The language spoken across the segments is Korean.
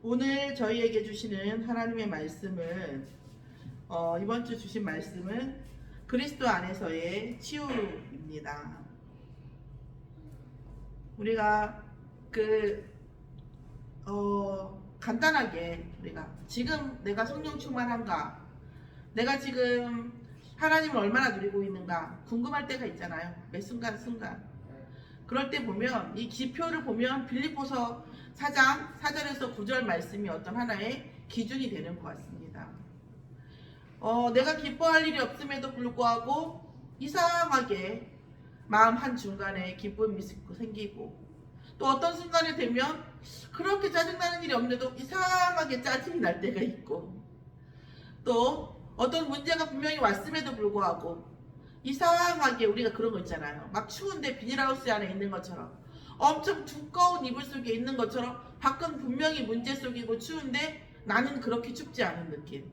오늘 저희에게 주시는 하나님의 말씀은 이번 주 주신 말씀은 그리스도 안에서의 치유입니다. 우리가 간단하게 우리가 지금 내가 성령 충만한가, 내가 지금 하나님을 얼마나 누리고 있는가 궁금할 때가 있잖아요. 매 순간. 그럴 때 보면 이 기표를 보면 빌립보서 4장 4절에서 9절 말씀이 어떤 하나의 기준이 되는 것 같습니다. 내가 기뻐할 일이 없음에도 불구하고 이상하게 마음 한중간에 기쁨이 생기고, 또 어떤 순간에 되면 그렇게 짜증나는 일이 없는데도 이상하게 짜증이 날 때가 있고, 또 어떤 문제가 분명히 왔음에도 불구하고 이상하게 우리가 그런 거 있잖아요. 막 추운데 비닐하우스 안에 있는 것처럼, 엄청 두꺼운 이불 속에 있는 것처럼 밖은 분명히 문제 속이고 추운데 나는 그렇게 춥지 않은 느낌.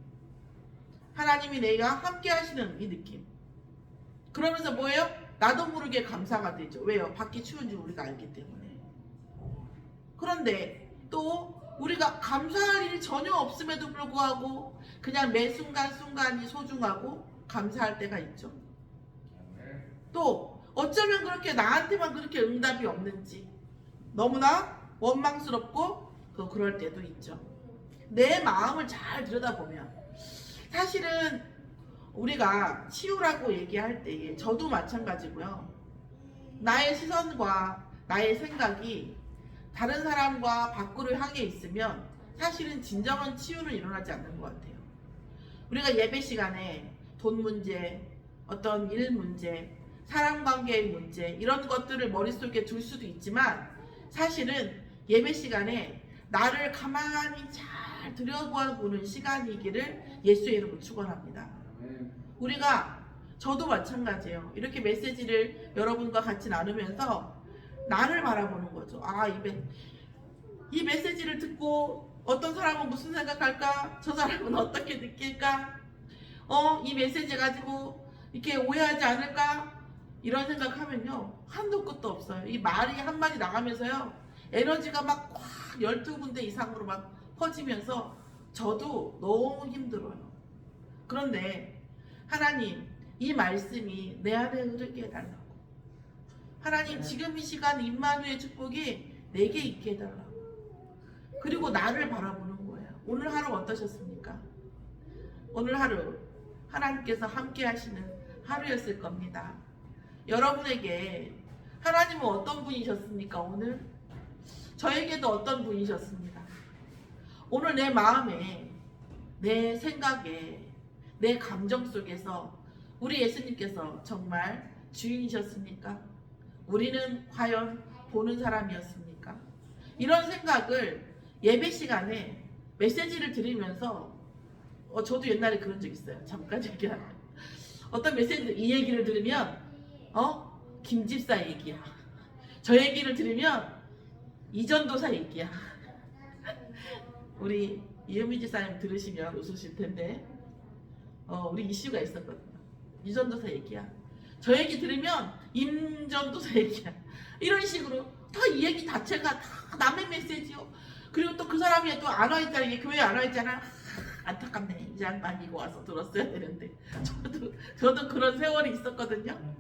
하나님이 내가 함께 하시는 이 느낌. 그러면서 뭐예요? 나도 모르게 감사가 되죠. 왜요? 밖이 추운 줄 우리가 알기 때문에. 그런데 또 우리가 감사할 일이 전혀 없음에도 불구하고 그냥 매 순간순간이 소중하고 감사할 때가 있죠. 또 어쩌면 그렇게 나한테만 그렇게 응답이 없는지 너무나 원망스럽고 그럴 때도 있죠. 내 마음을 잘 들여다보면 사실은 우리가 치유라고 얘기할 때에 저도 마찬가지고요. 나의 시선과 나의 생각이 다른 사람과 밖으로 향해 있으면 사실은 진정한 치유는 일어나지 않는 것 같아요. 우리가 예배 시간에 돈 문제, 어떤 일 문제, 사람관계의 문제, 이런 것들을 머릿속에 둘 수도 있지만 사실은 예배 시간에 나를 가만히 잘 들여다보는 시간이기를 예수의 이름으로 축원합니다. 우리가, 저도 마찬가지예요. 이렇게 메시지를 여러분과 같이 나누면서 나를 바라보는 거죠. 이 메시지를 듣고 어떤 사람은 무슨 생각할까? 저 사람은 어떻게 느낄까? 이 메시지 가지고 이렇게 오해하지 않을까? 이런 생각하면요, 한도 끝도 없어요. 이 말이 한마디 나가면서요, 에너지가 막 12군데 이상으로 막 퍼지면서 저도 너무 힘들어요. 그런데 하나님, 이 말씀이 내 안에 흐르게 해달라고. 하나님, 지금 이 시간 임마누의 축복이 내게 있게 해달라고. 그리고 나를 바라보는 거예요. 오늘 하루 어떠셨습니까? 오늘 하루 하나님께서 함께 하시는 하루였을 겁니다. 여러분에게 하나님은 어떤 분이셨습니까? 오늘 저에게도 어떤 분이셨습니다. 오늘 내 마음에, 내 생각에, 내 감정 속에서 우리 예수님께서 정말 주인이셨습니까? 우리는 과연 보는 사람이었습니까? 이런 생각을 예배 시간에 메시지를 들으면서, 저도 옛날에 그런 적 있어요. 잠깐 얘기하면 어떤 메시지, 이 얘기를 들으면 김집사 얘기야, 저 얘기를 들으면 이전도사 얘기야. 우리 이은미 집사님 들으시면 웃으실 텐데, 우리 이슈가 있었거든요. 이전도사 얘기야, 저 얘기 들으면 임전도사 얘기야. 이런 식으로 다 이 얘기 자체가 다 남의 메시지요. 그리고 또 그 사람이 또 안 와있잖아. 교회에 안 와있잖아. 안타깝네. 이 양반 이거 와서 들었어야 되는데. 저도 그런 세월이 있었거든요.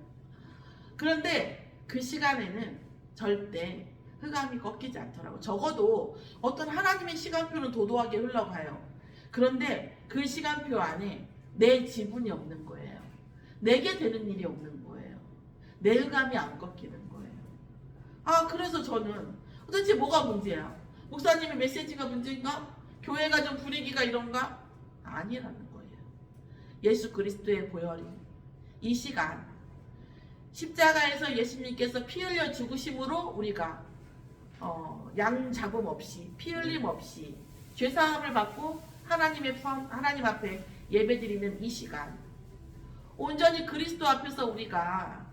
그런데 그 시간에는 절대 흑암이 꺾이지 않더라고. 적어도 어떤 하나님의 시간표는 도도하게 흘러가요. 그런데 그 시간표 안에 내 지분이 없는 거예요. 내게 되는 일이 없는 거예요. 내 흑암이 안 꺾이는 거예요. 그래서 저는 도대체 뭐가 문제야? 목사님의 메시지가 문제인가? 교회가 좀 분위기가 이런가? 아니라는 거예요. 예수 그리스도의 보혈이 이 시간 십자가에서 예수님께서 피 흘려 죽으심으로 우리가 양잡음 없이, 피 흘림 없이 죄사함을 받고 하나님 앞에 예배드리는 이 시간, 온전히 그리스도 앞에서 우리가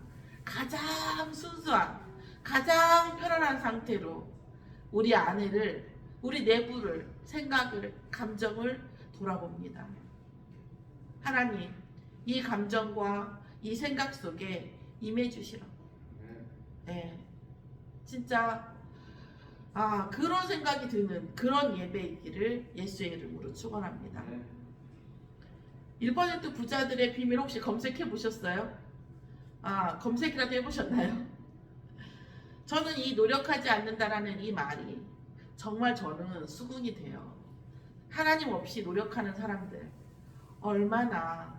가장 순수한, 가장 편안한 상태로 우리 안에를, 우리 내부를, 생각을, 감정을 돌아봅니다. 하나님, 이 감정과 이 생각 속에 임해 주시라고. 네, 진짜 그런 생각이 드는 그런 예배이기를 예수의 이름으로 축원합니다. 1% 부자들의 비밀 혹시 검색해 보셨어요? 검색이라도 해보셨나요? 저는 이 노력하지 않는다라는 이 말이 정말 저는 수긍이 돼요. 하나님 없이 노력하는 사람들 얼마나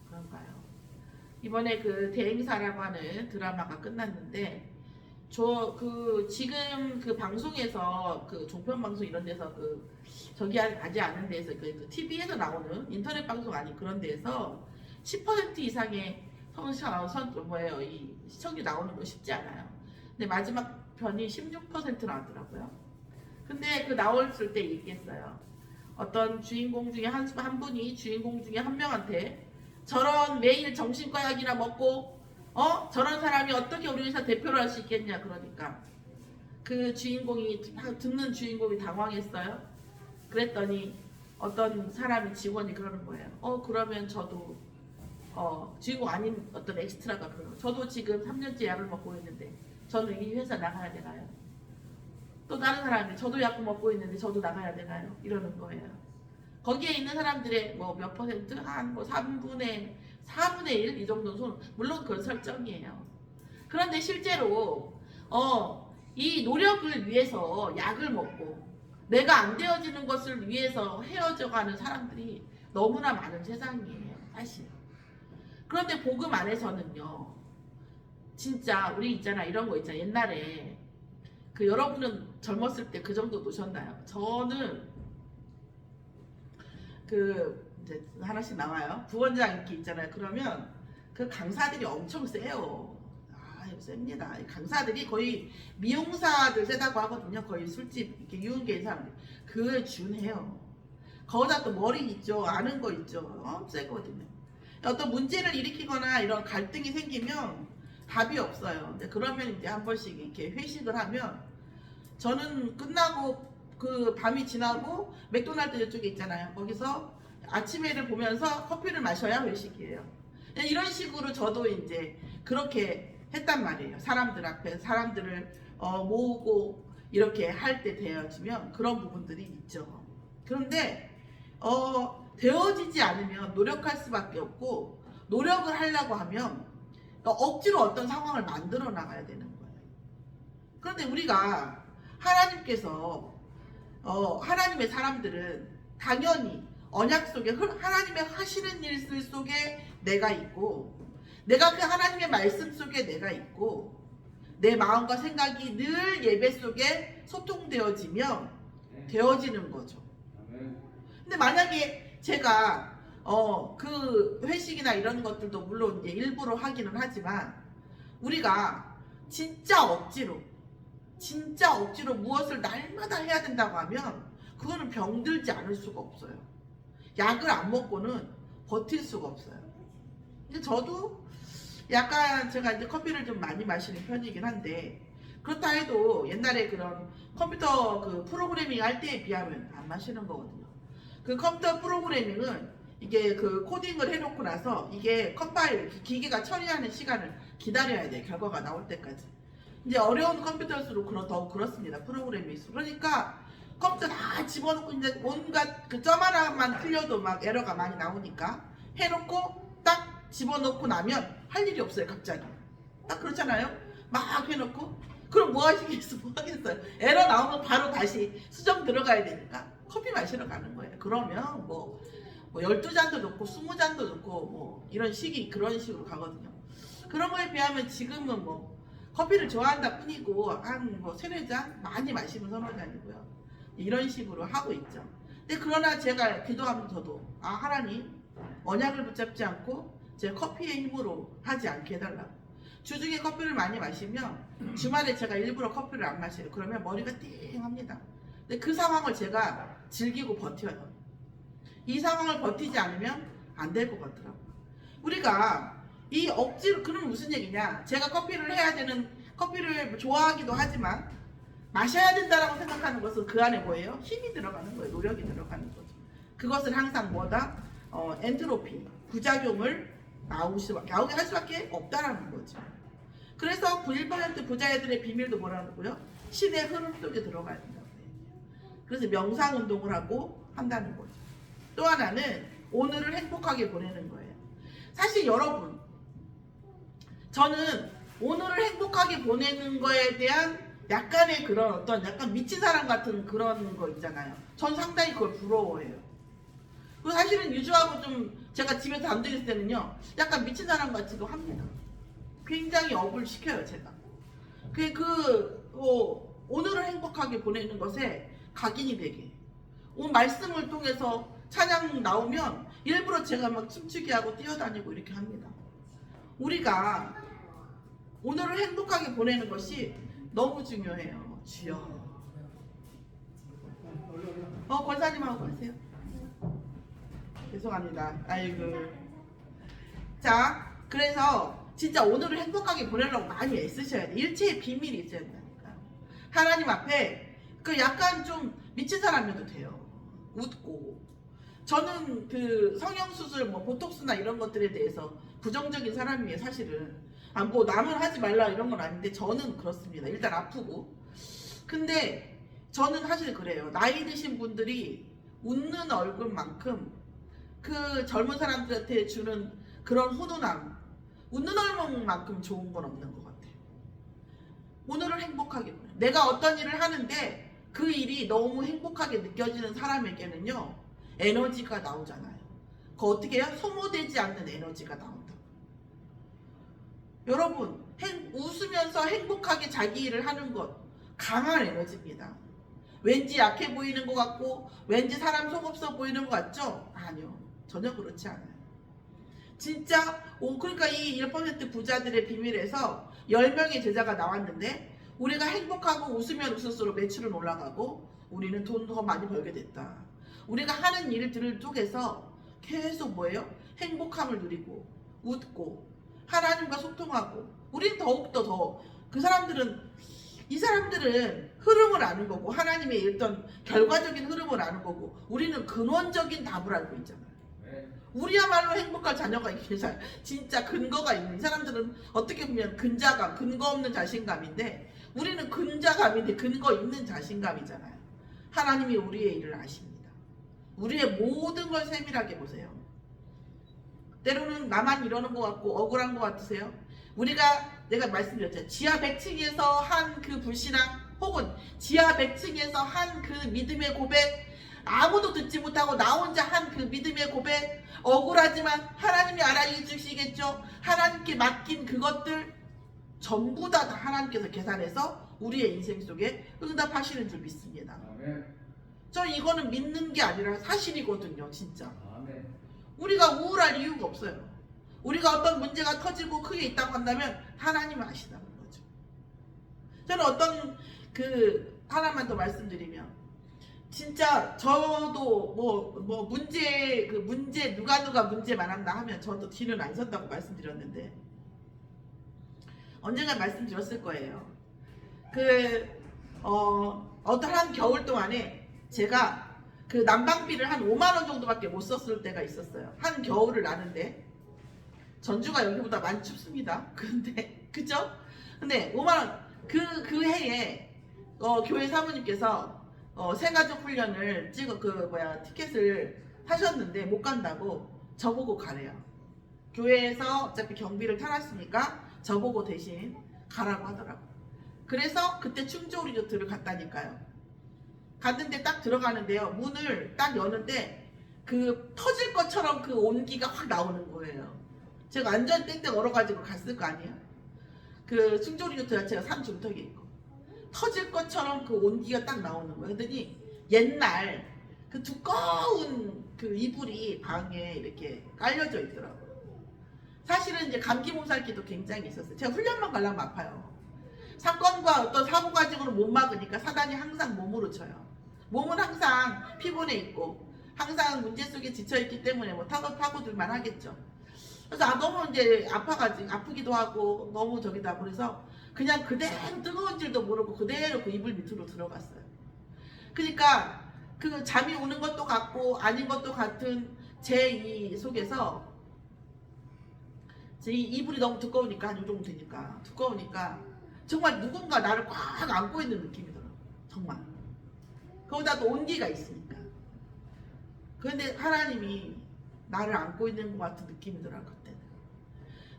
그런가요? 이번에 그 대행사라고 하는 드라마가 끝났는데 지금 그 방송에서 그 종편 방송 이런 데서 저기 하지 않은 데에서 TV에서 나오는 인터넷 방송 아닌 그런 데에서 10% 이상의 이 시청률 나오는 거 쉽지 않아요. 근데 마지막 편이 16% 나왔더라고요. 근데 그 나왔을 때 얘기했어요. 어떤 주인공 중에 한 분이 주인공 중에 한 명한테 저런 매일 정신과 약이나 먹고 저런 사람이 어떻게 우리 회사 대표를 할 수 있겠냐 그러니까 그 주인공이 듣는 주인공이 당황했어요. 그랬더니 어떤 사람이 직원이 그러는 거예요. 그러면 저도 주인공 아닌 어떤 엑스트라가 그러는 저도 지금 3년째 약을 먹고 있는데 저는 이 회사 나가야 되나요? 또 다른 사람이 저도 약 먹고 있는데 저도 나가야 되나요? 이러는 거예요. 거기에 있는 사람들의 몇 퍼센트? 한 4분의 1 이 정도는 물론 그건 설정이에요. 그런데 실제로 이 노력을 위해서 약을 먹고 내가 안 되어지는 것을 위해서 헤어져가는 사람들이 너무나 많은 세상이에요. 사실. 그런데 복음 안에서는요. 진짜 우리 있잖아 이런 거 있잖아. 옛날에 여러분은 젊었을 때 그 정도 노셨나요? 저는 이제 하나씩 나와요. 부원장 인기 있잖아요. 그러면 그 강사들이 엄청 세요. 셉니다. 강사들이 거의 미용사들 세다고 하거든요. 거의 술집 이렇게 유흥계인 사람들 그에 준해요. 거기다 또 머리 있죠. 아는 거 있죠. 세거든요. 어떤 문제를 일으키거나 이런 갈등이 생기면 답이 없어요. 그러면 이제 한 번씩 이렇게 회식을 하면 저는 끝나고 밤이 지나고 맥도날드 이쪽에 있잖아요. 거기서 아침에를 보면서 커피를 마셔야 회식이에요. 이런 식으로 저도 이제 그렇게 했단 말이에요. 사람들 앞에 사람들을 모으고 이렇게 할 때 되어지면 그런 부분들이 있죠. 그런데 되어지지 않으면 노력할 수밖에 없고 노력을 하려고 하면 억지로 어떤 상황을 만들어 나가야 되는 거예요. 그런데 우리가 하나님께서 하나님의 사람들은 당연히 언약 속에 하나님의 하시는 일 속에 내가 있고 내가 그 하나님의 말씀 속에 내가 있고 내 마음과 생각이 늘 예배 속에 소통되어지면 되어지는 거죠. 근데 만약에 제가 그 회식이나 이런 것들도 물론 이제 일부러 하기는 하지만 우리가 진짜 억지로 무엇을 날마다 해야 된다고 하면 그거는 병들지 않을 수가 없어요. 약을 안 먹고는 버틸 수가 없어요. 근데 저도 약간 제가 이제 커피를 좀 많이 마시는 편이긴 한데 그렇다 해도 옛날에 그런 컴퓨터 프로그래밍 할 때에 비하면 안 마시는 거거든요. 그 컴퓨터 프로그래밍은 이게 코딩을 해놓고 나서 이게 컴파일 기계가 처리하는 시간을 기다려야 돼요. 결과가 나올 때까지. 이제 어려운 컴퓨터일수록 더욱 그렇습니다. 프로그래밍일수록. 그러니까 컴퓨터 다 집어넣고 이제 온갖 점 하나만 틀려도 막 에러가 많이 나오니까 해놓고 딱 집어넣고 나면 할 일이 없어요. 갑자기. 딱 그렇잖아요. 막 해놓고 그럼 뭐 하겠어요. 에러 나오면 바로 다시 수정 들어가야 되니까 커피 마시러 가는 거예요. 그러면 뭐 12잔도 넣고 20잔도 넣고 이런 그런 식으로 가거든요. 그런 거에 비하면 지금은 커피를 좋아한다 뿐이고 한 3-4잔 많이 마시면 3-4잔이고요. 이런 식으로 하고 있죠. 근데 그러나 제가 기도하면서 저도 하나님 언약을 붙잡지 않고 제 커피의 힘으로 하지 않게 해달라고. 주중에 커피를 많이 마시면 주말에 제가 일부러 커피를 안 마셔요. 그러면 머리가 띵합니다. 근데 그 상황을 제가 즐기고 버텨요. 이 상황을 버티지 않으면 안 될 것 같더라고요. 우리가 이 억지로 그럼 무슨 얘기냐? 제가 커피를 좋아하기도 하지만 마셔야 된다라고 생각하는 것은 그 안에 뭐예요? 힘이 들어가는 거예요. 노력이 들어가는 거죠. 그것은 항상 엔트로피, 부작용을 나오게 할 수밖에 없다라는 거죠. 그래서 1% 부자애들의 비밀도 뭐라고요? 신의 흐름 속에 들어가야 된다고 해요. 그래서 명상 운동을 하고 한다는 거죠. 또 하나는 오늘을 행복하게 보내는 거예요. 사실 여러분, 저는 오늘을 행복하게 보내는 거에 대한 약간의 그런 어떤 약간 미친 사람 같은 그런 거 있잖아요. 전 상당히 그걸 부러워해요. 그리고 사실은 유주하고 좀 제가 집에서 단둘이 있을 때는요, 약간 미친 사람 같기도 합니다. 굉장히 업을 시켜요, 제가. 오늘을 행복하게 보내는 것에 각인이 되게. 오늘 말씀을 통해서 찬양 나오면 일부러 제가 막 춤추게 하고 뛰어다니고 이렇게 합니다. 우리가 오늘을 행복하게 보내는 것이 너무 중요해요. 주여. 권사님하고 가세요. 죄송합니다. 아이고. 자, 그래서 진짜 오늘을 행복하게 보내려고 많이 애쓰셔야 돼. 일체의 비밀이 있어야 된다니까. 하나님 앞에 그 약간 좀 미친 사람이어도 돼요. 웃고. 저는 그 성형수술, 뭐 보톡스나 이런 것들에 대해서 부정적인 사람이에요, 사실은. 뭐 남은 하지 말라 이런 건 아닌데 저는 그렇습니다. 일단 아프고. 근데 저는 사실 그래요. 나이 드신 분들이 웃는 얼굴만큼 그 젊은 사람들한테 주는 그런 훈훈함, 웃는 얼굴만큼 좋은 건 없는 것 같아요. 오늘을 행복하게 보내. 내가 어떤 일을 하는데 그 일이 너무 행복하게 느껴지는 사람에게는요, 에너지가 나오잖아요. 그거 어떻게 해요? 소모되지 않는 에너지가 나온다. 여러분, 웃으면서 행복하게 자기 일을 하는 것, 강한 에너지입니다. 왠지 약해 보이는 것 같고 왠지 사람 속 없어 보이는 것 같죠? 아니요, 전혀 그렇지 않아요. 진짜 그러니까 이 1% 부자들의 비밀에서 10명의 제자가 나왔는데, 우리가 행복하고 웃으면 웃을수록 매출은 올라가고 우리는 돈 더 많이 벌게 됐다. 우리가 하는 일들을 쪽에서 계속 뭐예요? 행복함을 누리고 웃고 하나님과 소통하고, 우리는 더욱더 이 사람들은 흐름을 아는 거고, 하나님의 어떤 결과적인 흐름을 아는 거고, 우리는 근원적인 답을 알고 있잖아요. 우리야말로 행복할 자녀가 있겠어요. 진짜 근거가 있는, 이 사람들은 어떻게 보면 근자감, 근거 없는 자신감인데, 우리는 근자감인데 근거 있는 자신감이잖아요. 하나님이 우리의 일을 아십니다. 우리의 모든 걸 세밀하게 보세요. 때로는 나만 이러는 것 같고 억울한 것 같으세요? 내가 말씀드렸잖아요. 지하 100층에서 한 그 불신앙, 혹은 지하 100층에서 한 그 믿음의 고백, 아무도 듣지 못하고 나 혼자 한 그 믿음의 고백, 억울하지만 하나님이 알아해 주시겠죠. 하나님께 맡긴 그것들 전부 다 하나님께서 계산해서 우리의 인생 속에 응답하시는 줄 믿습니다. 저 이거는 믿는 게 아니라 사실이거든요, 진짜. 우리가 우울할 이유가 없어요. 우리가 어떤 문제가 터지고 크게 있다고 한다면 하나님은 아시다는 거죠. 저는 어떤 하나만 더 말씀드리면, 진짜 저도 문제 누가 문제 말한다 하면 저도 뒤는 안 선다고 말씀드렸는데, 언젠가 말씀드렸을 거예요. 어떤 한 겨울 동안에 제가 그 난방비를 한 5만원 정도밖에 못 썼을 때가 있었어요. 한 겨울을 나는데, 전주가 여기보다 많이 춥습니다. 근데 그죠? 근데 5만원 그 해에 교회 사모님께서 새가족 훈련을 티켓을 사셨는데 못 간다고 저보고 가래요. 교회에서 어차피 경비를 타놨으니까 저보고 대신 가라고 하더라고. 그래서 그때 충주 리조트를 갔다니까요. 갔는데 딱 들어가는데요, 문을 딱 여는데 터질 것처럼 그 온기가 확 나오는 거예요. 제가 완전 땡땡 얼어가지고 갔을 거 아니에요. 충주 리조트 자체가 산 중턱에 있고 터질 것처럼 그 온기가 딱 나오는 거예요. 그랬더니 옛날 두꺼운 이불이 방에 이렇게 깔려져 있더라고요. 사실은 이제 감기 몸살기도 굉장히 있었어요. 제가 훈련만 가려면 아파요. 사건과 어떤 사고 가지고는 못 막으니까 사단이 항상 몸으로 쳐요. 몸은 항상 피곤해 있고 항상 문제 속에 지쳐있기 때문에 파고들만 하겠죠. 그래서 너무 이제 아프기도 하고 너무 그래서 그냥 그대로 뜨거운 줄도 모르고 그대로 그 이불 밑으로 들어갔어요. 그러니까 잠이 오는 것도 같고 아닌 것도 같은 제 이 속에서 제 이 이불이 너무 두꺼우니까, 한 요 정도 되니까 두꺼우니까 정말 누군가 나를 꽉 안고 있는 느낌이더라고. 정말. 거기다 또 온기가 있으니까. 그런데 하나님이 나를 안고 있는 것 같은 느낌이더라고 그때는.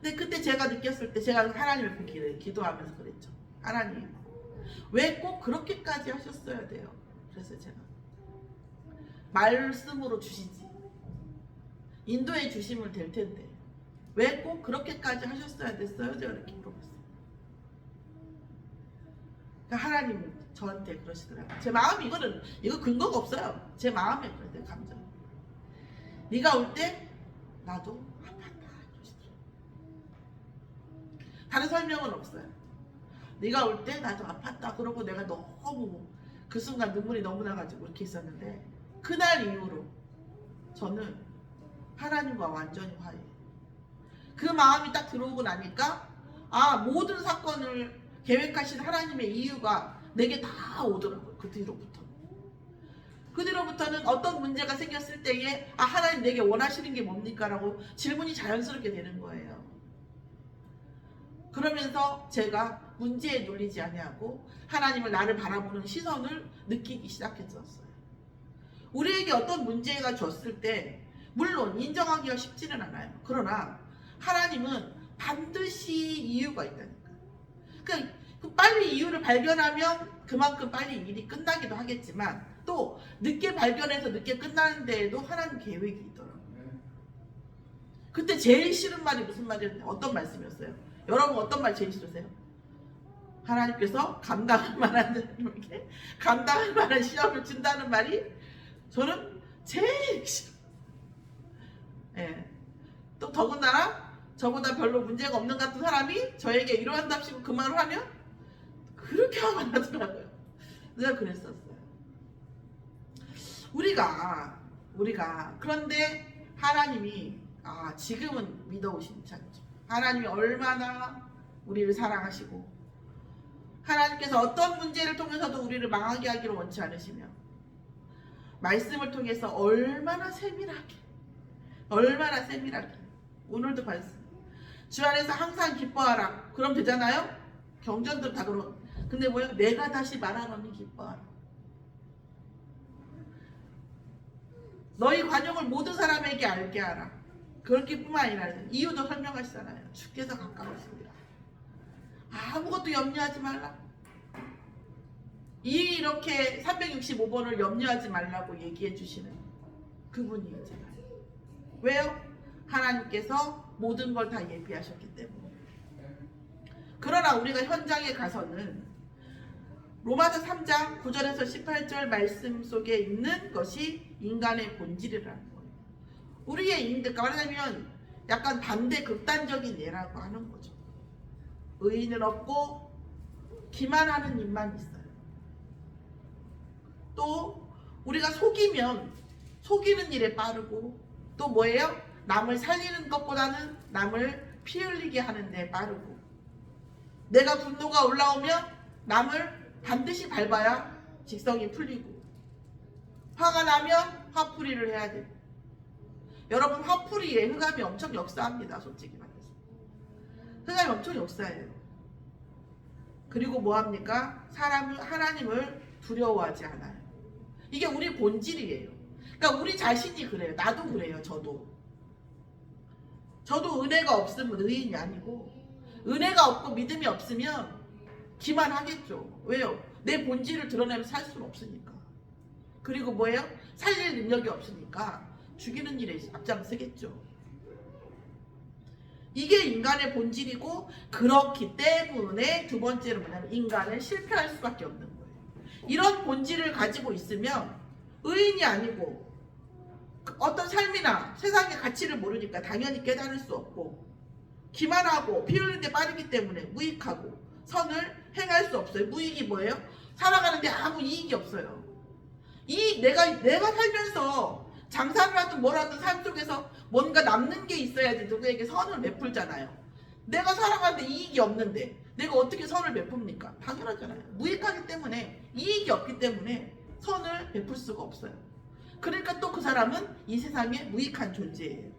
근데 그때 제가 느꼈을 때 제가 하나님 앞에 기도하면서 그랬죠. 하나님 왜 꼭 그렇게까지 하셨어야 돼요? 그래서 제가 말씀으로 주시지 인도해 주시면 될 텐데 왜 꼭 그렇게까지 하셨어야 됐어요? 제가 이렇게 물어봤어요. 그러니까 하나님 저한테 그러시더라고요. 제 마음이 이거 근거가 없어요. 제 마음에 그래요. 감정. 네가 올 때 나도 아팠다 그러시더라고요. 다른 설명은 없어요. 네가 올 때 나도 아팠다 그러고 내가 너무 그 순간 눈물이 너무 나가지고 이렇게 있었는데 그날 이후로 저는 하나님과 완전히 화해해요. 그 마음이 딱 들어오고 나니까 모든 사건을 계획하신 하나님의 이유가 내게 다 오더라고요. 그 뒤로부터는 어떤 문제가 생겼을 때에 하나님 내게 원하시는 게 뭡니까? 라고 질문이 자연스럽게 되는 거예요. 그러면서 제가 문제에 눌리지 아니하고 하나님을 나를 바라보는 시선을 느끼기 시작했었어요. 우리에게 어떤 문제가 줬을 때 물론 인정하기가 쉽지는 않아요. 그러나 하나님은 반드시 이유가 있다니까. 그 빨리 이유를 발견하면 그만큼 빨리 일이 끝나기도 하겠지만 또 늦게 발견해서 늦게 끝나는 데에도 하나님 계획이 있더라고요. 그때 제일 싫은 말이 무슨 말이었나요? 어떤 말씀이었어요? 여러분 어떤 말 제일 싫으세요? 하나님께서 감당할 만한 시험을 준다는 말이 저는 제일 싫어요. 예. 또 더군다나 저보다 별로 문제가 없는 같은 사람이 저에게 이러한답시고 그 말을 하면 그렇게 화가 나더라고요. 내가 그랬었어요. 우리가 그런데 하나님이 지금은 믿어오시는 참죠. 하나님이 얼마나 우리를 사랑하시고 하나님께서 어떤 문제를 통해서도 우리를 망하게 하기를 원치 않으시며 말씀을 통해서 얼마나 세밀하게 오늘도 봤습니다. 주 안에서 항상 기뻐하라. 그럼 되잖아요? 경전들 다 그런. 근데 뭐예요? 내가 다시 말하노니 기뻐하라. 너희 관용을 모든 사람에게 알게 하라. 그렇게뿐만 아니라 이유도 설명하시잖아요. 주께서 가까우시니라. 아무것도 염려하지 말라. 이렇게 365번을 염려하지 말라고 얘기해 주시는 그분이 있잖아요. 왜요? 하나님께서 모든 걸 다 예비하셨기 때문에. 그러나 우리가 현장에 가서는 로마서 3장 9절에서 18절 말씀 속에 있는 것이 인간의 본질이라는 거예요. 우리의 인들, 말하자면 약간 반대 극단적인 예라고 하는 거죠. 의인은 없고 기만하는 입만 있어요. 또 우리가 속이는 일에 빠르고 또 뭐예요? 남을 살리는 것보다는 남을 피 흘리게 하는 데 빠르고 내가 분노가 올라오면 남을 반드시 밟아야 직성이 풀리고 화가 나면 화풀이를 해야 되고 여러분 화풀이에 흑암이 엄청 역사합니다. 솔직히 말해서 흑암이 엄청 역사해요. 그리고 뭐합니까? 하나님을 두려워하지 않아요. 이게 우리 본질이에요. 그러니까 우리 자신이 그래요. 나도 그래요. 저도 은혜가 없으면 의인이 아니고 은혜가 없고 믿음이 없으면 기만하겠죠. 왜요? 내 본질을 드러내면 살 수는 없으니까. 그리고 뭐예요? 살릴 능력이 없으니까 죽이는 일에 앞장서겠죠. 이게 인간의 본질이고 그렇기 때문에 두 번째로 뭐냐면 인간은 실패할 수밖에 없는 거예요. 이런 본질을 가지고 있으면 의인이 아니고 어떤 삶이나 세상의 가치를 모르니까 당연히 깨달을 수 없고 기만하고 피 흘리는 데 빠르기 때문에 무익하고 선을 행할 수 없어요. 무익이 뭐예요? 살아가는데 아무 이익이 없어요. 내가 살면서 장사를 하든 뭘 하든 삶 속에서 뭔가 남는 게 있어야지 누구에게 선을 베풀잖아요. 내가 살아가는데 이익이 없는데 내가 어떻게 선을 베풉니까? 당연하잖아요. 무익하기 때문에 이익이 없기 때문에 선을 베풀 수가 없어요. 그러니까 또 그 사람은 이 세상에 무익한 존재예요.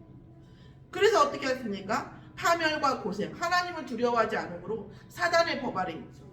그래서 어떻게 했습니까? 파멸과 고생, 하나님을 두려워하지 않으므로 사단의 법 아래 있죠.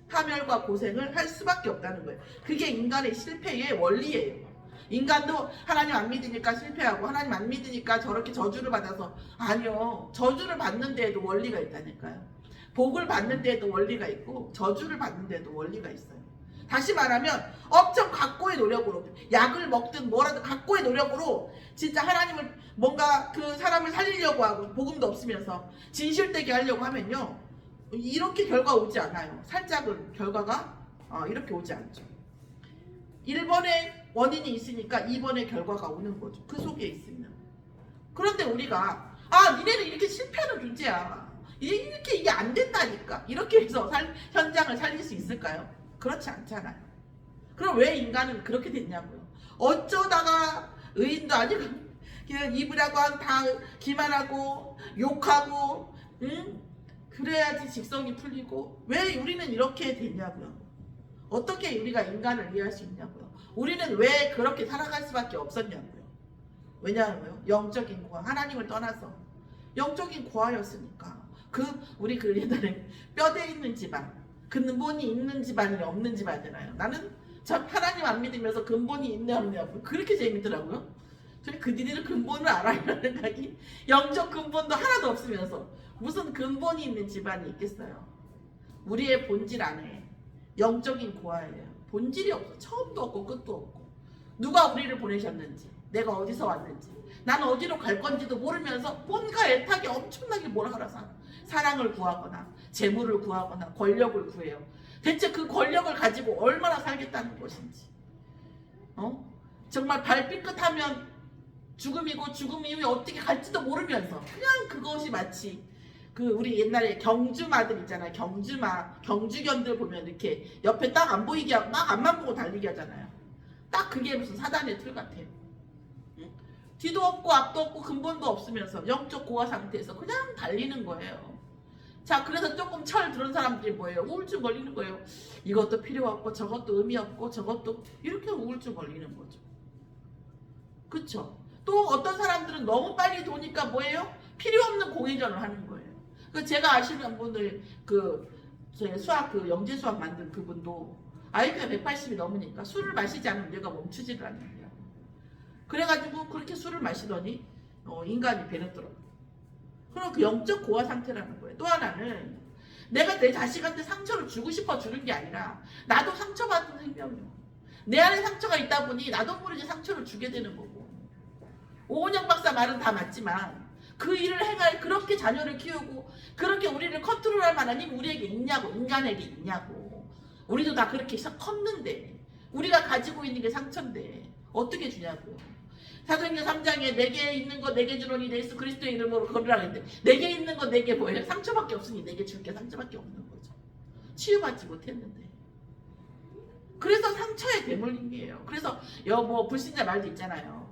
파멸과 고생을 할 수밖에 없다는 거예요. 그게 인간의 실패의 원리예요. 인간도 하나님 안 믿으니까 실패하고 하나님 안 믿으니까 저렇게 저주를 받아서, 아니요, 저주를 받는 데에도 원리가 있다니까요. 복을 받는 데에도 원리가 있고 저주를 받는 데에도 원리가 있어요. 다시 말하면 엄청 각고의 노력으로, 약을 먹든 뭐라도 각고의 노력으로 진짜 하나님을 뭔가 그 사람을 살리려고 하고 복음도 없으면서 진실되게 하려고 하면요, 이렇게 결과 오지 않아요. 살짝은 결과가 이렇게 오지 않죠. 1번의 원인이 있으니까 2번의 결과가 오는 거죠. 그 속에 있으면. 그런데 우리가 니네는 이렇게 실패하는 존재야, 이렇게 이게 안 된다니까, 이렇게 해서 현장을 살릴 수 있을까요? 그렇지 않잖아요. 그럼 왜 인간은 그렇게 됐냐고요. 어쩌다가 의인도 아니고 그냥 입으라고 하면 다 기만하고 욕하고, 그래야지 직성이 풀리고, 왜 우리는 이렇게 됐냐고요. 어떻게 우리가 인간을 이해할 수 있냐고요. 우리는 왜 그렇게 살아갈 수밖에 없었냐고요. 왜냐하면 영적인 고아, 하나님을 떠나서 영적인 고아였으니까. 우리 옛날에 뼈대 있는 집안, 근본이 있는 집안이 없는 집안이잖아요. 나는 참 하나님 안 믿으면서 근본이 있네 없네 그렇게 재밌더라고요. 그 니들은 근본을 알아야 생각이, 영적 근본도 하나도 없으면서 무슨 근본이 있는 집안이 있겠어요. 우리의 본질 안에 영적인 고아예요. 본질이 없어. 처음도 없고 끝도 없고, 누가 우리를 보내셨는지, 내가 어디서 왔는지, 나는 어디로 갈 건지도 모르면서 뭔가 애타게 엄청나게 뭘 하러 살아. 사랑을 구하거나 재물을 구하거나 권력을 구해요. 대체 그 권력을 가지고 얼마나 살겠다는 것인지, 정말 발삐끗하면 죽음이고 죽음 이후에 어떻게 갈지도 모르면서 그냥 그것이 마치 우리 옛날에 경주마들 있잖아요. 경주견들 보면 이렇게 옆에 딱 안 보이게 하고 막 앞만 보고 달리게 하잖아요. 딱 그게 무슨 사단의 틀 같아요. 뒤도 없고 앞도 없고 근본도 없으면서 영적 고아 상태에서 그냥 달리는 거예요. 자, 그래서 조금 철 들은 사람들이 뭐예요? 우울증 걸리는 거예요. 이것도 필요 없고 저것도 의미 없고 저것도, 이렇게 우울증 걸리는 거죠. 그쵸? 또 어떤 사람들은 너무 빨리 도니까 뭐예요? 필요 없는 공회전을 하는 거예요. 제가 아시는 분들, 제 수학, 영재 수학 만든 그분도 IQ가 180이 넘으니까 술을 마시지 않으면 뇌가 멈추지를 않는데요. 그래가지고 그렇게 술을 마시더니 인간이 배렸더라고요. 그럼 그 영적 고아 상태라는 거예요. 또 하나는 내가 내 자식한테 상처를 주고 싶어 주는 게 아니라 나도 상처받은 생명이요. 내 안에 상처가 있다 보니 나도 모르게 상처를 주게 되는 거고, 오은영 박사 말은 다 맞지만 그 일을 행할 그렇게 자녀를 키우고 그렇게 우리를 컨트롤할 만한 힘이 우리에게 있냐고, 인간에게 있냐고. 우리도 다 그렇게 컸는데, 우리가 가지고 있는 게 상처인데 어떻게 주냐고요. 사도행전 3장에 내게 있는 거 내게 주노니 예수 그리스도의 이름으로 걸으라 했는데, 내게 있는 거 내게 뭐예요? 상처밖에 없으니 내게 줄 게 상처밖에 없는 거죠. 치유받지 못했는데. 그래서 상처에 대물린 게예요. 그래서 불신자 말도 있잖아요.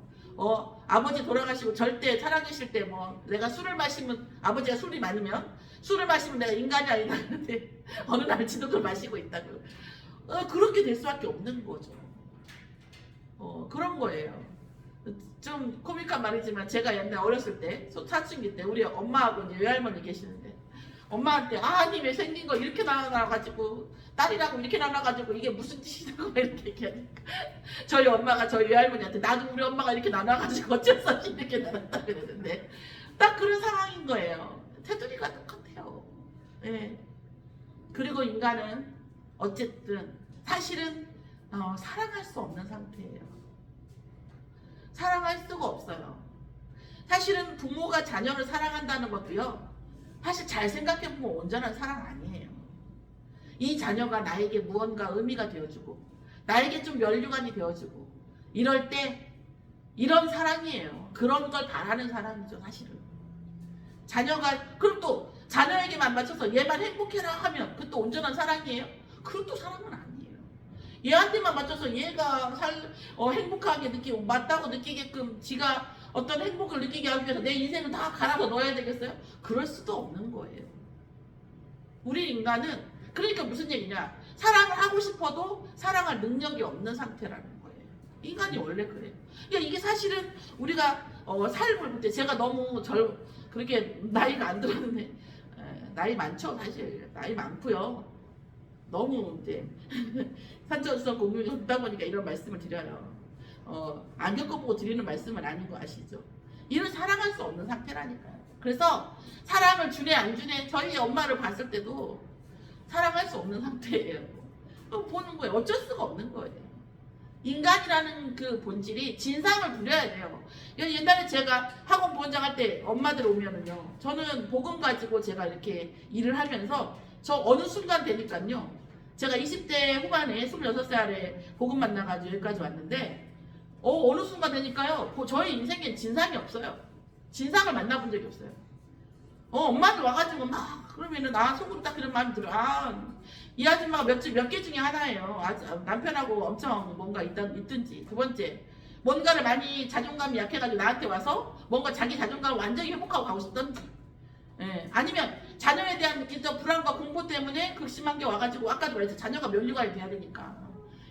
아버지 돌아가시고 절대 살아계실 때 내가 술을 마시면, 아버지가 술이 많으면 술을 마시면 내가 인간이 아니다 하는데 어느 날 지독을 마시고 있다고. 그렇게 될 수밖에 없는 거죠. 그런 거예요. 좀 코믹한 말이지만 제가 옛날 어렸을 때 사춘기 때 우리 엄마하고 이제 외할머니 계시는데, 엄마한테 아님이 생긴 거 이렇게 나눠가지고 딸이라고 이렇게 나눠가지고 이게 무슨 짓이냐고 이렇게 얘기하니까 저희 엄마가 저희 외할머니한테 나도 우리 엄마가 이렇게 나눠가지고 어쩔 수 없이 이렇게 나눴다 그랬는데, 딱 그런 상황인 거예요. 테두리가 똑같아요. 네. 그리고 인간은 어쨌든 사실은 사랑할 수 없는 상태예요. 사랑할 수가 없어요. 사실은 부모가 자녀를 사랑한다는 것도요, 사실 잘 생각해보면 온전한 사랑 아니에요. 이 자녀가 나에게 무언가 의미가 되어주고 나에게 좀 면류관이 되어주고 이럴 때 이런 사랑이에요. 그런 걸 바라는 사랑이죠. 사실은 자녀가, 그럼 또 자녀에게만 맞춰서 얘만 행복해라 하면 그것도 온전한 사랑이에요? 그것도 사랑은 아니에요. 얘한테만 맞춰서 얘가 행복하게 느끼고 맞다고 느끼게끔 지가 어떤 행복을 느끼게 하기 위해서 내 인생을 다 갈아서 넣어야 되겠어요? 그럴 수도 없는 거예요. 우리 인간은 그러니까 무슨 얘기냐, 사랑을 하고 싶어도 사랑할 능력이 없는 상태라는 거예요. 인간이 원래 그래요. 그러니까 이게 사실은 우리가 삶을 그때 제가 너무 그렇게 나이가 안 들었는데 나이 많죠 사실 나이 많고요. 너무 이제 산전수전 공유가 없다 보니까 이런 말씀을 드려요. 안 겪어보고 드리는 말씀은 아닌 거 아시죠? 이런 사랑할 수 없는 상태라니까요. 그래서 사랑을 주네 안 주네 저희 엄마를 봤을 때도 사랑할 수 없는 상태예요. 보는 거예요. 어쩔 수가 없는 거예요. 인간이라는 그 본질이 진상을 부려야 돼요. 옛날에 제가 학원 부원장 할 때 엄마들 오면은요. 저는 복음 가지고 제가 이렇게 일을 하면서 저 어느 순간 되니까요. 제가 20대 후반에 26살에 복음 만나가지고 여기까지 왔는데 어느 순간 되니까요. 저희 인생엔 진상이 없어요. 진상을 만나본 적이 없어요. 엄마들 와가지고 막 그러면은 속으로 딱 그런 마음이 들어요. 이 아줌마가 몇 개 중에 하나예요. 남편하고 엄청 뭔가 있든지. 두 번째, 뭔가를 많이 자존감이 약해가지고 나한테 와서 뭔가 자기 자존감을 완전히 회복하고 가고 싶던지. 예, 아니면 자녀에 대한 느끼던 불안과 공포 때문에 극심한 게 와가지고 아까도 말했죠. 자녀가 면류관이 돼야 되니까.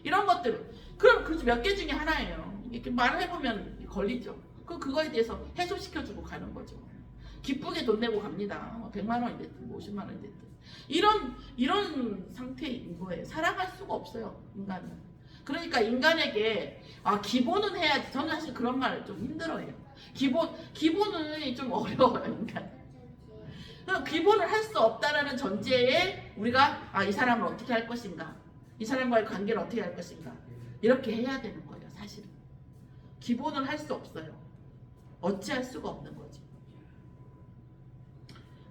이런 것들. 그럼 그 몇 개 중에 하나예요. 이렇게 말을 해보면 걸리죠. 그거에 대해서 해소시켜주고 가는 거죠. 기쁘게 돈 내고 갑니다. 100만 원이 됐든 50만 원이 됐든. 이런 상태인 거예요. 살아갈 수가 없어요. 인간은. 그러니까 인간에게 기본은 해야지. 저는 사실 그런 말 좀 힘들어요. 기본은 좀 어려워요. 인간. 기본을 할 수 없다라는 전제에 우리가 이 사람을 어떻게 할 것인가, 이 사람과의 관계를 어떻게 할 것인가 이렇게 해야 되는 거예요. 사실은 기본을 할 수 없어요. 어찌할 수가 없는 거죠.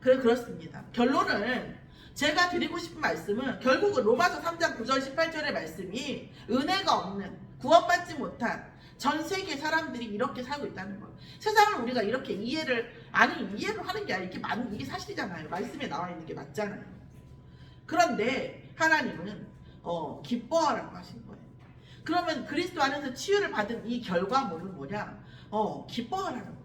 그렇습니다. 결론은 제가 드리고 싶은 말씀은 결국은 로마서 3장 9절 18절의 말씀이 은혜가 없는 구원받지 못한 전 세계 사람들이 이렇게 살고 있다는 거예요. 세상을 우리가 이렇게 이해를 하는 게 아니라 이게 사실이잖아요. 말씀에 나와 있는 게 맞잖아요. 그런데 하나님은 기뻐하라고 하신 거예요. 그러면 그리스도 안에서 치유를 받은 이 결과물은 뭐냐? 기뻐하라는 거예요.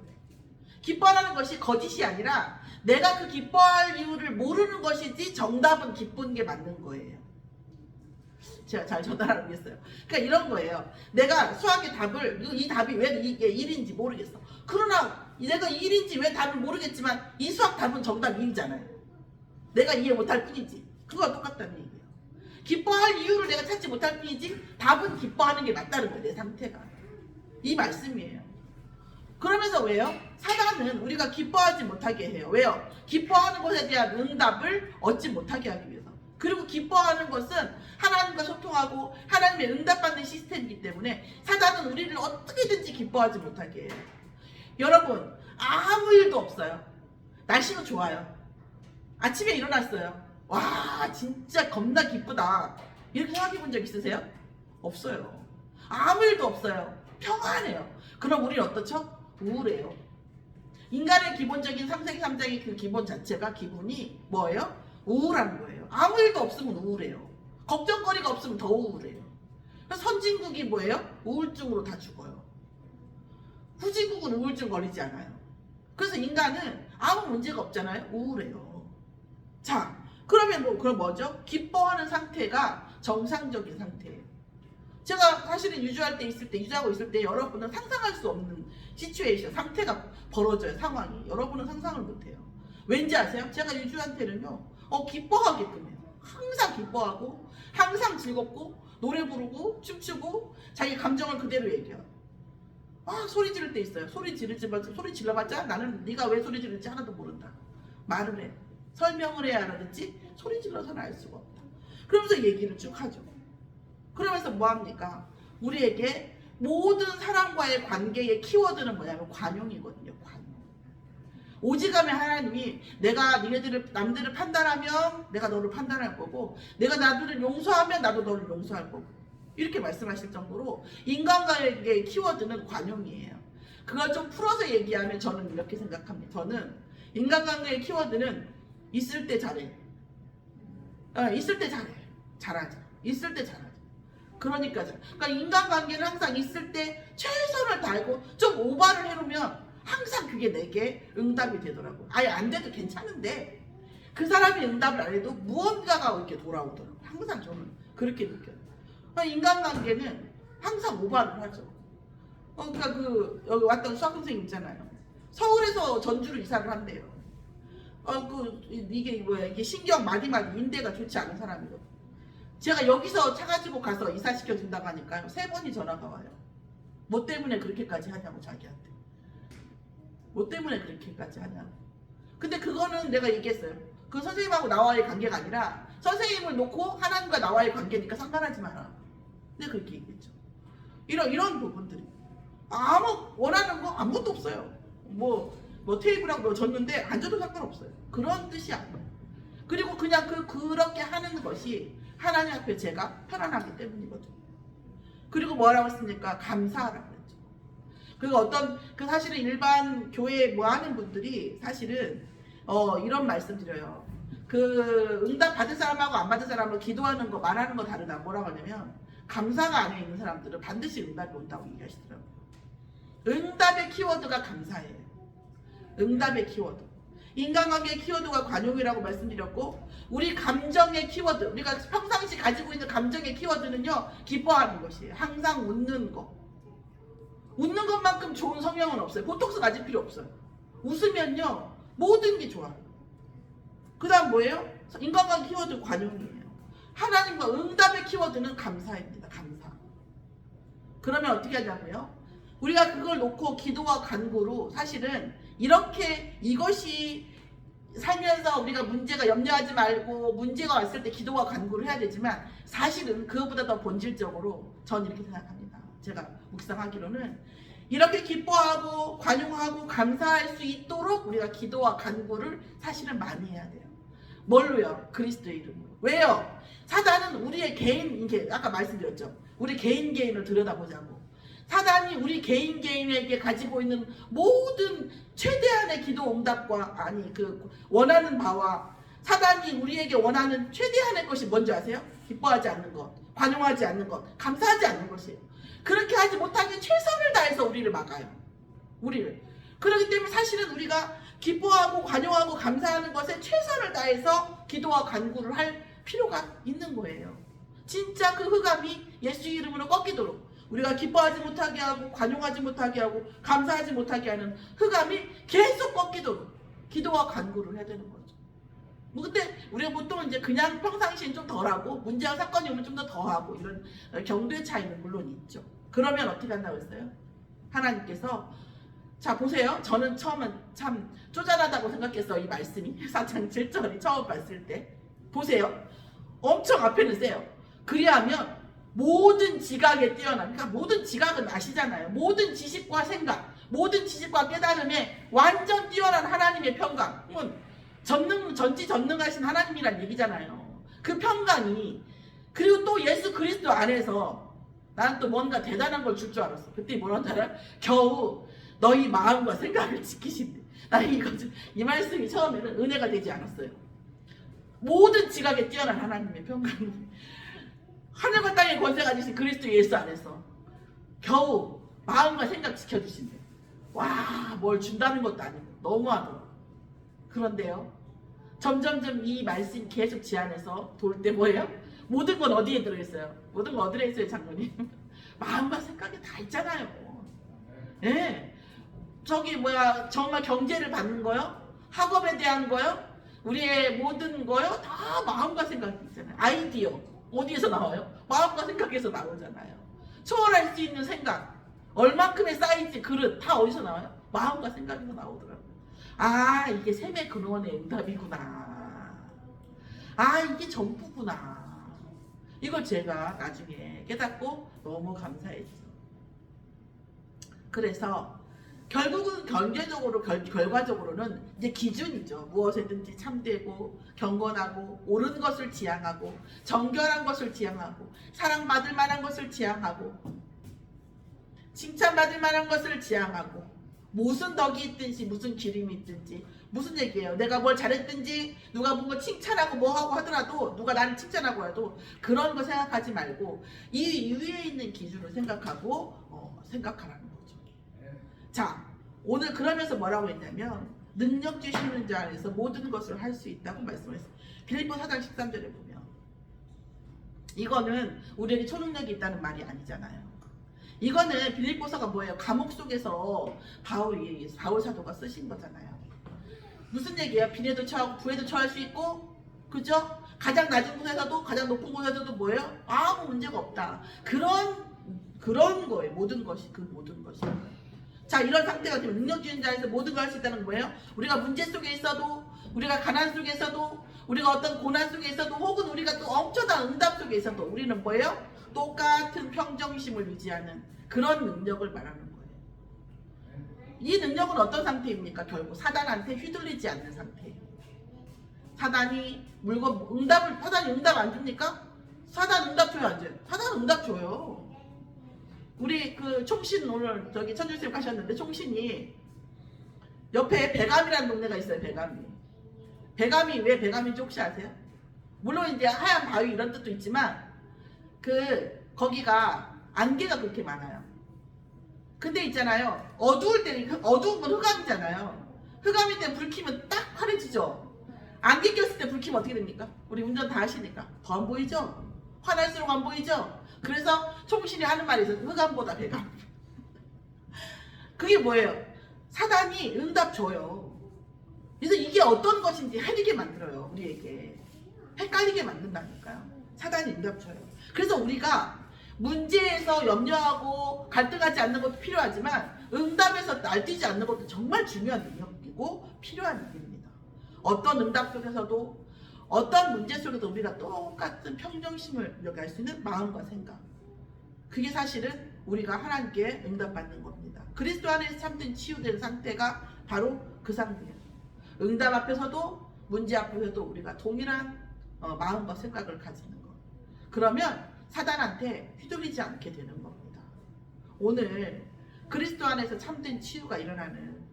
기뻐하라는 것이 거짓이 아니라 내가 그 기뻐할 이유를 모르는 것이지 정답은 기쁜 게 맞는 거예요. 제가 잘 전달하겠어요. 그러니까 이런 거예요. 내가 수학의 이 답이 왜 이게 1인지 모르겠어. 그러나 내가 1인지 왜 답을 모르겠지만 이 수학 답은 정답 1이잖아요. 내가 이해 못할 뿐이지. 그거와 똑같다는 얘기예요. 기뻐할 이유를 내가 찾지 못할 뿐이지 답은 기뻐하는 게 맞다는 거예요. 내 상태가. 이 말씀이에요. 그러면서 왜요? 사단은 우리가 기뻐하지 못하게 해요. 왜요? 기뻐하는 것에 대한 응답을 얻지 못하게 하기 위해서. 그리고 기뻐하는 것은 하나님과 소통하고 하나님의 응답받는 시스템이기 때문에 사단은 우리를 어떻게든지 기뻐하지 못하게 해요. 여러분 아무 일도 없어요. 날씨도 좋아요. 아침에 일어났어요. 와 진짜 겁나 기쁘다. 이렇게 생각해 본 적 있으세요? 없어요. 아무 일도 없어요. 평안해요. 그럼 우리는 어떻죠? 우울해요. 인간의 기본적인 상세기 3장의 그 기본 자체가 기분이 뭐예요? 우울한 거예요. 아무 일도 없으면 우울해요. 걱정거리가 없으면 더 우울해요. 선진국이 뭐예요? 우울증으로 다 죽어요. 후진국은 우울증 걸리지 않아요. 그래서 인간은 아무 문제가 없잖아요. 우울해요. 자, 그러면 그럼 뭐죠? 기뻐하는 상태가 정상적인 상태예요. 제가 사실은 유주하고 있을 때 여러분은 상상할 수 없는 시츄에이션, 상태가 벌어져요. 상황이. 여러분은 상상을 못해요. 왠지 아세요? 제가 유주한테는요, 기뻐하게끔 해요. 항상 기뻐하고, 항상 즐겁고, 노래 부르고, 춤추고, 자기 감정을 그대로 얘기해요. 소리 지를 때 있어요. 소리 질러봤자 나는 네가 왜 소리 지르는지 하나도 모른다. 말을 해. 설명을 해야 알아듣지 소리 질러서는 알 수가 없다. 그러면서 얘기를 쭉 하죠. 그러면서 뭐합니까? 우리에게 모든 사람과의 관계의 키워드는 뭐냐면 관용이거든요. 관용. 오직함의 하나님이 내가 남들을 판단하면 내가 너를 판단할 거고 내가 나들을 용서하면 나도 너를 용서할 거고 이렇게 말씀하실 정도로 인간과의 키워드는 관용이에요. 그걸 좀 풀어서 얘기하면 저는 이렇게 생각합니다. 저는 인간관계의 키워드는 있을 때 잘해. 있을 때 잘해. 잘하자. 있을 때 잘하자. 그러니까 인간관계는 항상 있을 때 최선을 다하고 좀 오바를 해놓으면 항상 그게 내게 응답이 되더라고. 아예 안 돼도 괜찮은데 그 사람이 응답을 안 해도 무언가가 이렇게 돌아오더라고. 항상 저는 그렇게 느껴요. 인간관계는 항상 오바를 하죠. 그러니까 그 여기 왔던 수학 선생님 있잖아요. 서울에서 전주로 이사를 한대요. 이게 뭐야? 이게 신경 마디마디 인대가 좋지 않은 사람이거든. 제가 여기서 차 가지고 가서 이사시켜 준다고 하니까요. 3번이 전화가 와요. 뭐 때문에 그렇게까지 하냐고 자기한테. 뭐 때문에 그렇게까지 하냐고. 근데 그거는 내가 얘기했어요. 그 선생님하고 나와의 관계가 아니라 선생님을 놓고 하나님과 나와의 관계니까 상관하지 마라. 내가 그렇게 얘기했죠. 이런 부분들이 아무 원하는 거 아무것도 없어요. 뭐 테이블하고 졌는데 앉아도 상관없어요. 그런 뜻이 아니에요. 그리고 그냥 그렇게 하는 것이 하나님 앞에 제가 편안하기 때문이거든요. 그리고 뭐라고 했습니까? 감사하라고 했죠. 그리고 사실은 일반 교회 뭐 하는 분들이 사실은 이런 말씀 드려요. 그 응답 받은 사람하고 안 받은 사람으로 기도하는 거 말하는 거 다르다. 뭐라고 하냐면 감사가 안에 있는 사람들은 반드시 응답이 온다고 얘기하시더라고요. 응답의 키워드가 감사예요. 응답의 키워드. 인간관계의 키워드가 관용이라고 말씀드렸고, 우리 감정의 키워드, 우리가 평상시 가지고 있는 감정의 키워드는요, 기뻐하는 것이에요. 항상 웃는 거. 웃는 것만큼 좋은 성향은 없어요. 보톡스 맞을 필요 없어요. 웃으면요, 모든 게 좋아요. 그 다음 뭐예요? 인간관계 키워드 관용이에요. 하나님과 응답의 키워드는 감사입니다. 감사. 그러면 어떻게 하냐고요? 우리가 그걸 놓고 기도와 간구로 사실은 이것이 살면서 우리가 문제가 염려하지 말고 문제가 왔을 때 기도와 간구를 해야 되지만 사실은 그것보다 더 본질적으로 전 이렇게 생각합니다. 제가 묵상하기로는 이렇게 기뻐하고 관용하고 감사할 수 있도록 우리가 기도와 간구를 사실은 많이 해야 돼요. 뭘로요? 그리스도의 이름으로. 왜요? 사단은 우리의 개인, 아까 말씀드렸죠. 우리 개인을 들여다보자고. 사단이 우리 개인에게 가지고 있는 모든 최대한의 기도 응답과 원하는 바와 사단이 우리에게 원하는 최대한의 것이 뭔지 아세요? 기뻐하지 않는 것, 관용하지 않는 것, 감사하지 않는 것이에요. 그렇게 하지 못하게 최선을 다해서 우리를 막아요. 그렇기 때문에 사실은 우리가 기뻐하고 관용하고 감사하는 것에 최선을 다해서 기도와 간구를 할 필요가 있는 거예요. 진짜 그 흑암이 예수 이름으로 꺾이도록 우리가 기뻐하지 못하게 하고 관용하지 못하게 하고 감사하지 못하게 하는 흑암이 계속 꺾이도록 기도와 간구를 해야 되는 거죠. 근데 우리가 보통 이제 그냥 평상시엔 좀 덜하고 문제와 사건이 오면 좀 더 더하고 이런 경도의 차이는 물론 있죠. 그러면 어떻게 한다고 했어요? 하나님께서 자 보세요. 저는 처음엔 참 쪼잔하다고 생각했어. 이 말씀이 4장 7절이 처음 봤을 때 보세요. 엄청 앞에는 세요. 그리하면 모든 지각에 뛰어난, 그러니까 모든 지각은 아시잖아요. 모든 지식과 생각, 모든 지식과 깨달음에 완전 뛰어난 하나님의 평강은 전지전능하신 하나님이란 얘기잖아요. 그 평강이 그리고 또 예수 그리스도 안에서 나는 또 뭔가 대단한 걸 줄 줄 알았어. 그때 뭐라는 줄 알아요? 겨우 너희 마음과 생각을 지키신대. 나 이 말씀이 처음에는 은혜가 되지 않았어요. 모든 지각에 뛰어난 하나님의 평강이 하늘과 땅의 권세가 지신 그리스도 예수 안에서 겨우 마음과 생각 지켜주신대. 와, 뭘 준다는 것도 아니고 너무하더라고. 그런데요, 점점점 이 말씀이 계속 지 안에서 돌 때 뭐예요? 모든 건 어디에 들어있어요? 모든 건 어디에 있어요, 장로님? 마음과 생각이 다 있잖아요. 예. 정말 경제를 받는 거요? 학업에 대한 거요? 우리의 모든 거요? 다 마음과 생각이 있잖아요. 아이디어. 어디에서 나와요? 마음과 생각에서 나오잖아요. 초월할 수 있는 생각, 얼만큼의 사이즈, 그릇 다 어디서 나와요? 마음과 생각에서 나오더라고요. 아, 이게 샘의 근원의 응답이구나. 아, 이게 전부구나. 이걸 제가 나중에 깨닫고 너무 감사했죠. 그래서 결국은 결과적으로는 이제 기준이죠. 무엇에든지 참되고 경건하고 옳은 것을 지향하고 정결한 것을 지향하고 사랑받을 만한 것을 지향하고 칭찬받을 만한 것을 지향하고 무슨 덕이 있든지 무슨 기림이 있든지 무슨 얘기예요. 내가 뭘 잘했든지 누가 뭔가 칭찬하고 뭐하고 하더라도 누가 나를 칭찬하고 해도 그런 거 생각하지 말고 이 위에 있는 기준을 생각하고 생각하라는 거죠. 자, 오늘 그러면서 뭐라고 했냐면 능력 주시는 자 안에서 모든 것을 할 수 있다고 말씀했어요. 빌립보 4장 13절에 보면 이거는 우리에게 초능력이 있다는 말이 아니잖아요. 이거는 빌립보서가 뭐예요? 감옥 속에서 바울 사도가 쓰신 거잖아요. 무슨 얘기예요? 빈에도 처하고 부에도 처할 수 있고, 그죠? 가장 낮은 곳에서도 가장 높은 곳에서도 뭐예요? 아무 문제가 없다. 그런 거예요. 모든 것이 그 모든 것이. 자, 이런 상태가 되면 능력주인 자에서 모든 걸 할 수 있다는 건 뭐예요? 우리가 문제 속에 있어도, 우리가 가난 속에 있어도, 우리가 어떤 고난 속에 있어도, 혹은 우리가 또 엄청난 응답 속에 있어도 우리는 뭐예요? 똑같은 평정심을 유지하는 그런 능력을 말하는 거예요. 이 능력은 어떤 상태입니까? 결국 사단한테 휘둘리지 않는 상태. 사단이 사단이 응답 안 줍니까? 사단 응답 줘요, 안 줘요? 사단 응답 줘요. 우리 그 총신 오늘 저기 천주쌤 가셨는데 총신이 옆에 배감이라는 동네가 있어요. 배감이 왜 배감인지 혹시 아세요? 물론 이제 하얀 바위 이런 뜻도 있지만 거기가 안개가 그렇게 많아요. 근데 있잖아요. 어두울 때는 어두운 건 흑암이잖아요. 흑암일 때 불 켜면 딱 환해지죠. 안개 꼈을 때 불 켜면 어떻게 됩니까? 우리 운전 다 하시니까 더 안 보이죠? 환할수록 안 보이죠? 그래서 총신이 하는 말이 있어요. 흑암보다 배감. 그게 뭐예요? 사단이 응답 줘요. 그래서 이게 어떤 것인지 헷갈리게 만들어요. 우리에게. 헷갈리게 만든다니까요. 사단이 응답 줘요. 그래서 우리가 문제에서 염려하고 갈등하지 않는 것도 필요하지만 응답에서 날뛰지 않는 것도 정말 중요한 능력이고 필요한 일입니다. 어떤 응답 속에서도 어떤 문제 속에도 우리가 똑같은 평정심을 유지할 수 있는 마음과 생각. 그게 사실은 우리가 하나님께 응답받는 겁니다. 그리스도 안에서 참된 치유된 상태가 바로 그 상태예요. 응답 앞에서도 문제 앞에서도 우리가 동일한 마음과 생각을 가지는 것. 그러면 사단한테 휘둘리지 않게 되는 겁니다. 오늘 그리스도 안에서 참된 치유가 일어나는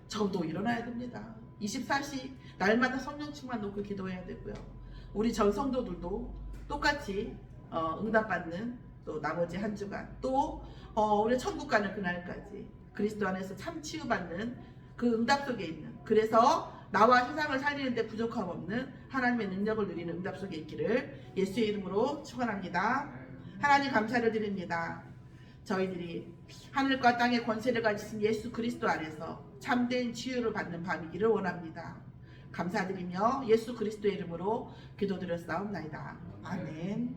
저도 일어나야 됩니다. 24시 날마다 성령 충만 놓고 기도해야 되고요. 우리 전 성도들도 똑같이 응답받는 또 나머지 한 주간 또 우리 천국 가는 그날까지 그리스도 안에서 참 치유받는 그 응답 속에 있는, 그래서 나와 세상을 살리는데 부족함 없는 하나님의 능력을 누리는 응답 속에 있기를 예수의 이름으로 축원합니다. 하나님 감사를 드립니다. 저희들이 하늘과 땅의 권세를 가지신 예수 그리스도 안에서 참된 치유를 받는 밤이기를 원합니다. 감사드리며 예수 그리스도의 이름으로 기도드렸사옵나이다. 아멘.